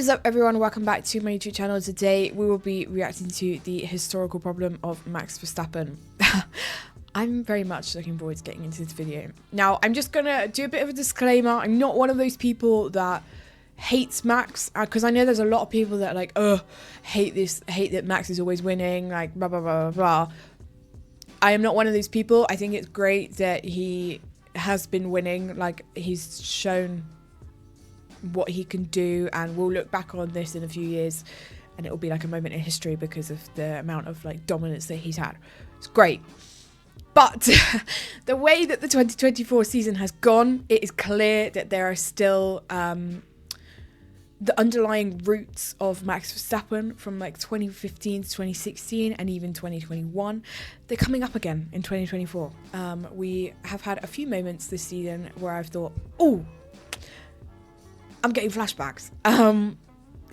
What is up, everyone? Welcome back to my YouTube channel. Today we will be reacting to the historical problem of Max Verstappen. I'm very much looking forward to getting into this video. Now, I'm just gonna do a bit of a disclaimer. I'm not one of those people that hates Max, because I know there's a lot of people that are like, hate that Max is always winning, like blah blah blah blah blah. I am not one of those people. I think it's great that he has been winning. Like, he's shown what he can do, and we'll look back on this in a few years and it will be like a moment in history because of the amount of like dominance that he's had. It's great. But the way that the 2024 season has gone, it is clear that there are still the underlying roots of Max Verstappen from like 2015 to 2016 and even 2021. They're coming up again in 2024. We have had a few moments this season where I've thought, oh, I'm getting flashbacks.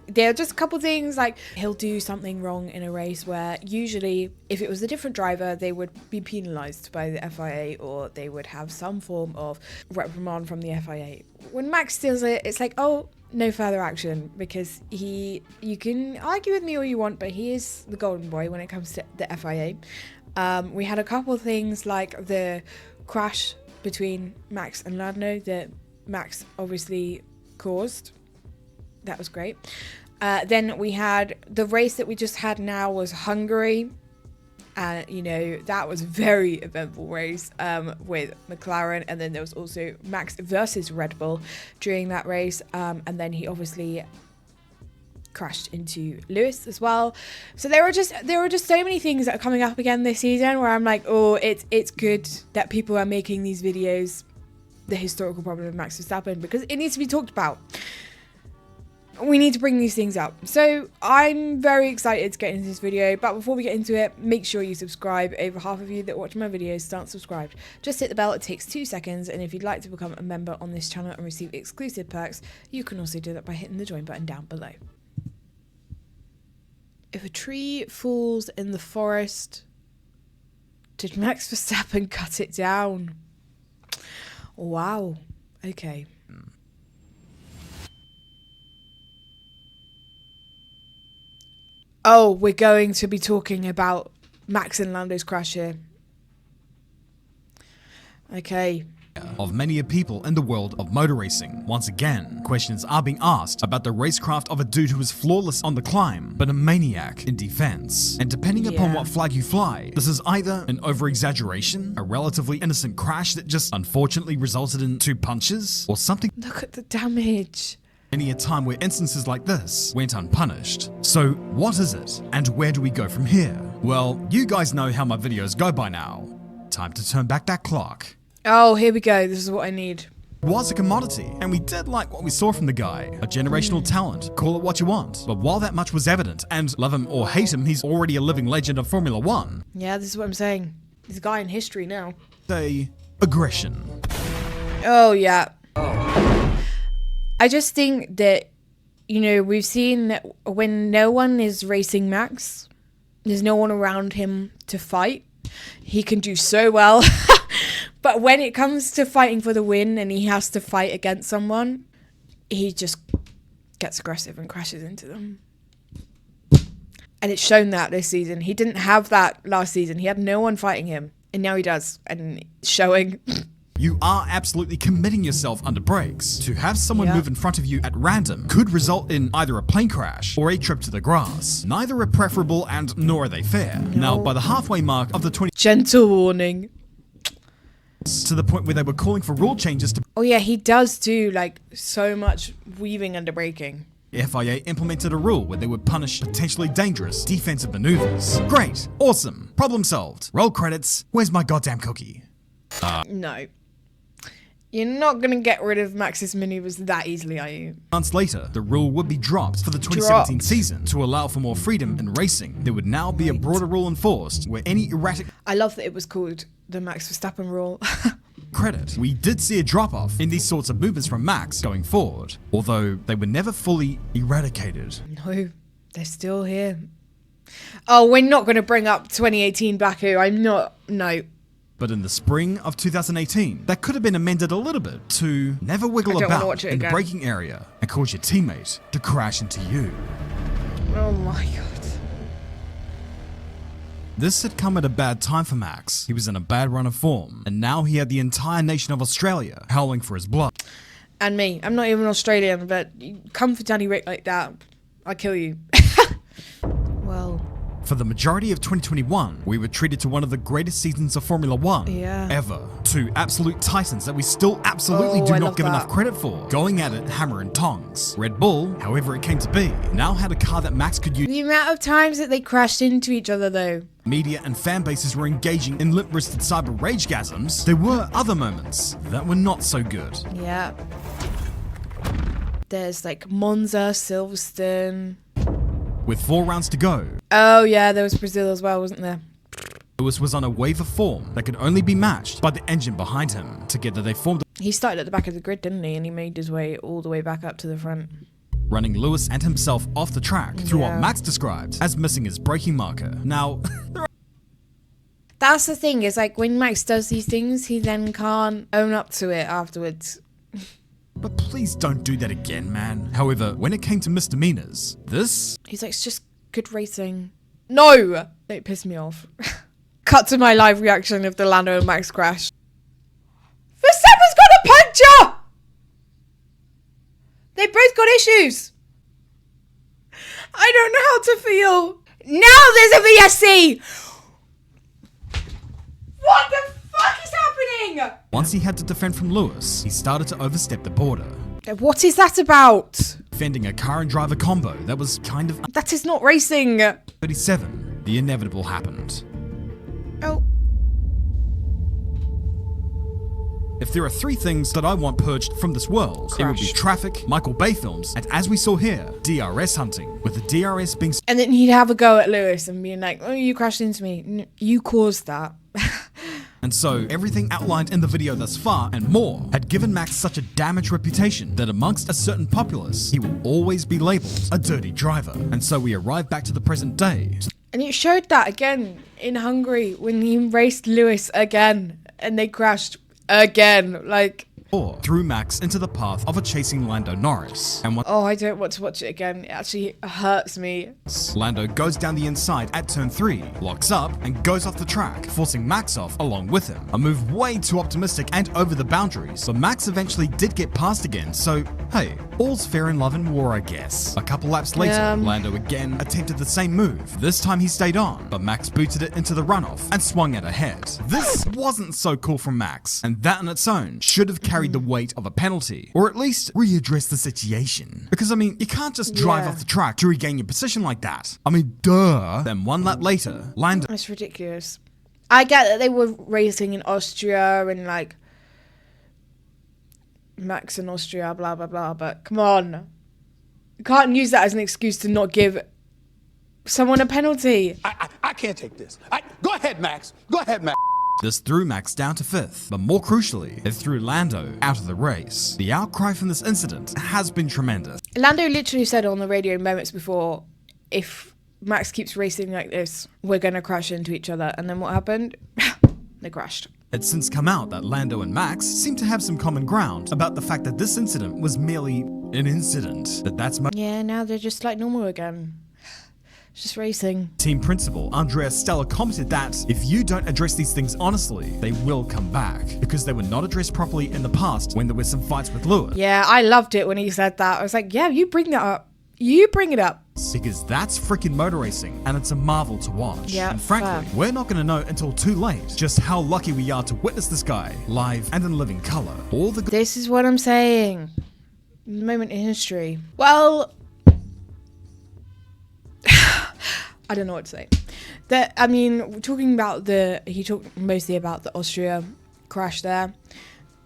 There are just a couple things, like he'll do something wrong in a race where usually if it was a different driver, they would be penalised by the FIA or they would have some form of reprimand from the FIA. When Max steals it, it's like, oh, no further action, because you can argue with me all you want, but he is the golden boy when it comes to the FIA. We had a couple of things like the crash between Max and Lando that Max obviously caused. That was great. Then we had the race that we just had now was Hungary. You know, that was a very eventful race with McLaren. And then there was also Max versus Red Bull during that race. And then he obviously crashed into Lewis as well. So there were just so many things that are coming up again this season where I'm like, oh, it's good that people are making these videos, the historical problem of Max Verstappen, because it needs to be talked about. We need to bring these things up. So I'm very excited to get into this video, but before we get into it, make sure you subscribe. Over half of you that watch my videos aren't subscribed. Just hit the bell, it takes 2 seconds, and if you'd like to become a member on this channel and receive exclusive perks, you can also do that by hitting the join button down below. If a tree falls in the forest, did Max Verstappen cut it down? Wow. Okay. Oh, we're going to be talking about Max and Lando's crash here. Okay. Of many people in the world of motor racing. Once again, questions are being asked about the racecraft of a dude who is flawless on the climb, but a maniac in defense. And depending upon what flag you fly, this is either an over-exaggeration, a relatively innocent crash that just unfortunately resulted in 2 punches, or something. Look at the damage. Many a time where instances like this went unpunished. So what is it, and where do we go from here? Well, you guys know how my videos go by now. Time to turn back that clock. Oh, here we go. This is what I need. Was a commodity, and we did like what we saw from the guy. A generational talent, call it what you want. But while that much was evident, and love him or hate him, he's already a living legend of Formula 1. Yeah, this is what I'm saying. He's a guy in history now. Say, aggression. Oh, yeah. I just think that, you know, we've seen that when no one is racing Max, there's no one around him to fight. He can do so well. But when it comes to fighting for the win and he has to fight against someone, he just gets aggressive and crashes into them. And it's shown that this season. He didn't have that last season. He had no one fighting him. And now he does. And it's showing. You are absolutely committing yourself under brakes. To have someone move in front of you at random could result in either a plane crash or a trip to the grass. Neither are preferable and nor are they fair. No. Now, by the halfway mark of the 20... Gentle warning. To the point where they were calling for rule changes to... Oh yeah, he does do like so much weaving under braking. FIA implemented a rule where they would punish potentially dangerous defensive maneuvers. Great. Awesome. Problem solved. Roll credits. Where's my goddamn cookie? No. You're not going to get rid of Max's maneuvers that easily, are you? Months later, the rule would be dropped for the 2017 season to allow for more freedom in racing. There would now be a broader rule enforced where any erratic... I love that it was called the Max Verstappen rule. credit. We did see a drop-off in these sorts of movements from Max going forward, although they were never fully eradicated. No, they're still here. Oh, we're not going to bring up 2018 Baku. I'm not. No. But in the spring of 2018, that could have been amended a little bit to never wiggle about in the braking area and cause your teammate to crash into you. Oh my god. This had come at a bad time for Max. He was in a bad run of form, and now he had the entire nation of Australia howling for his blood. And me. I'm not even Australian, but you come for Danny Rick like that, I'll kill you. Well... For the majority of 2021, we were treated to one of the greatest seasons of Formula 1 ever. Two absolute titans that we still absolutely do not give enough credit for, going at it hammer and tongs. Red Bull, however it came to be, now had a car that Max could use. The amount of times that they crashed into each other though. Media and fan bases were engaging in lip-wristed cyber ragegasms. There were other moments that were not so good. Yeah. There's like Monza, Silverstone. With 4 rounds to go. Oh yeah, there was Brazil as well, wasn't there? Lewis was on a wave of form that could only be matched by the engine behind him. Together they formed. He started at the back of the grid, didn't he? And he made his way all the way back up to the front. Running Lewis and himself off the track through what Max described as missing his braking marker. Now, that's the thing, is like when Max does these things, he then can't own up to it afterwards. But please don't do that again, man. However, when it came to misdemeanors, this... He's like, it's just good racing. No! It pissed me off. Cut to my live reaction of the Lando and Max crash. Verstappen's got a puncture! They both got issues. I don't know how to feel. Now there's a VSC! What the fuck is happening? Once he had to defend from Lewis, he started to overstep the border. What is that about? Defending a car and driver combo that was kind of... That is not racing. 37, the inevitable happened. Oh. If there are 3 things that I want purged from this world, it would be traffic, Michael Bay films, and as we saw here, DRS hunting, with the DRS being... And then he'd have a go at Lewis and being like, oh, you crashed into me. You caused that. And so, everything outlined in the video thus far, and more, had given Max such a damaged reputation that amongst a certain populace, he will always be labelled a dirty driver. And so we arrive back to the present day. And it showed that again in Hungary when he raced Lewis again and they crashed again. Like... Or threw Max into the path of a chasing Lando Norris. And oh, I don't want to watch it again. It actually hurts me. Lando goes down the inside at turn 3, locks up, and goes off the track, forcing Max off along with him. A move way too optimistic and over the boundaries, but Max eventually did get past again, so hey, all's fair in love and war, I guess. A couple laps later, Lando again attempted the same move. This time he stayed on, but Max booted it into the runoff and swung it ahead. This wasn't so cool from Max, and that on its own should have carried the weight of a penalty, or at least readdress the situation. Because I mean, you can't just drive off the track to regain your position like that. I mean, duh. Then 1 lap later, Lando... That's ridiculous. I get that they were racing in Austria and like Max in Austria, blah blah blah, but come on. You can't use that as an excuse to not give someone a penalty. I can't take this. Go ahead, Max. Go ahead, Max. This threw Max down to 5th, but more crucially, it threw Lando out of the race. The outcry from this incident has been tremendous. Lando literally said on the radio moments before, if Max keeps racing like this, we're going to crash into each other. And then what happened? They crashed. It's since come out that Lando and Max seem to have some common ground about the fact that this incident was merely an incident. Yeah, now they're just like normal again. Just racing. Team principal Andrea Stella commented that if you don't address these things honestly, they will come back, because they were not addressed properly in the past when there were some fights with Lewis. Yeah, I loved it when he said that. I was like, yeah, you bring that up. You bring it up. Because that's freaking motor racing, and it's a marvel to watch. Yeah, and frankly, we're not going to know until too late just how lucky we are to witness this guy live and in living color. This is what I'm saying. Moment in history. Well... I don't know what to say. I mean, talking about he talked mostly about the Austria crash there.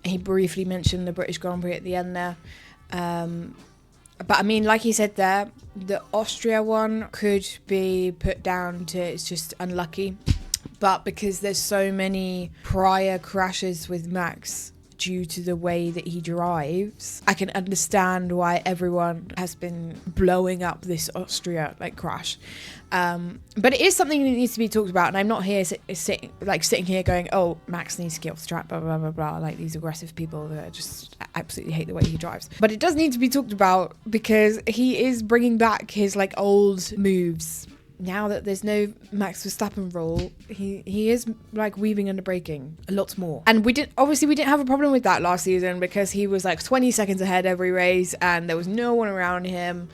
He briefly mentioned the British Grand Prix at the end there. But I mean, like he said there, the Austria one could be put down to it's just unlucky. But because there's so many prior crashes with Max, due to the way that he drives. I can understand why everyone has been blowing up this Austria like crash. But it is something that needs to be talked about, and I'm not here sitting here going, oh, Max needs to get off the track, blah blah blah blah, like these aggressive people that just absolutely hate the way he drives. But it does need to be talked about because he is bringing back his like old moves. Now that there's no Max Verstappen rule, he is like weaving under braking a lot more. And we didn't have a problem with that last season because he was like 20 seconds ahead every race and there was no one around him.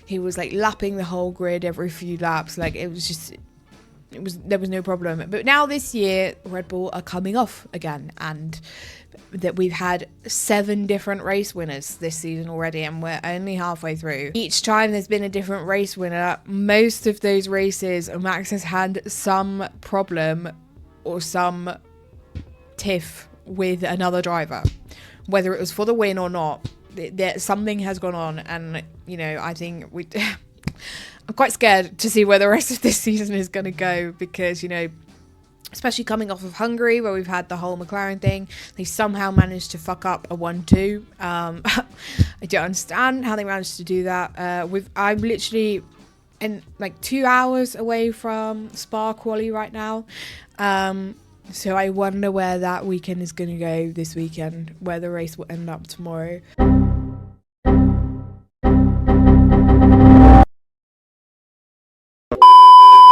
He was like lapping the whole grid every few laps. Like there was no problem. But now this year, Red Bull are coming off again, and that we've had 7 different race winners this season already, and we're only halfway through. Each time there's been a different race winner, most of those races Max has had some problem or some tiff with another driver, whether it was for the win or not. Something has gone on, and you know, I think I'm quite scared to see where the rest of this season is going to go, because you know, especially coming off of Hungary where we've had the whole McLaren thing, they somehow managed to fuck up a 1-2. I don't understand how they managed to do that. I'm literally in like 2 hours away from Spa quali right now. So I wonder where that weekend is going to go this weekend, where the race will end up tomorrow.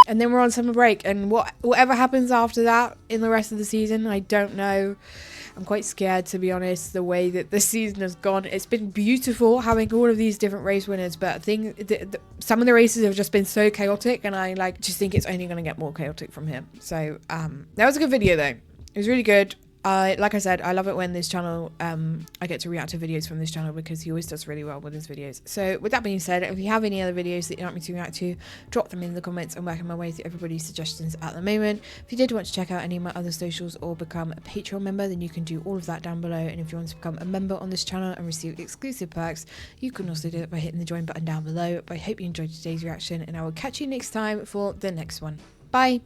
And then we're on summer break, and whatever happens after that in the rest of the season, I don't know. I'm quite scared, to be honest, the way that the season has gone. It's been beautiful having all of these different race winners, but I think some of the races have just been so chaotic, and I just think it's only going to get more chaotic from here. So that was a good video though. It was really good. Like I said, I love it when this channel, I get to react to videos from this channel because he always does really well with his videos. So with that being said, if you have any other videos that you'd like me to react to, drop them in the comments. I'm working my way through everybody's suggestions at the moment. If you did want to check out any of my other socials or become a Patreon member, then you can do all of that down below. And if you want to become a member on this channel and receive exclusive perks, you can also do it by hitting the join button down below. But I hope you enjoyed today's reaction, and I will catch you next time for the next one. Bye!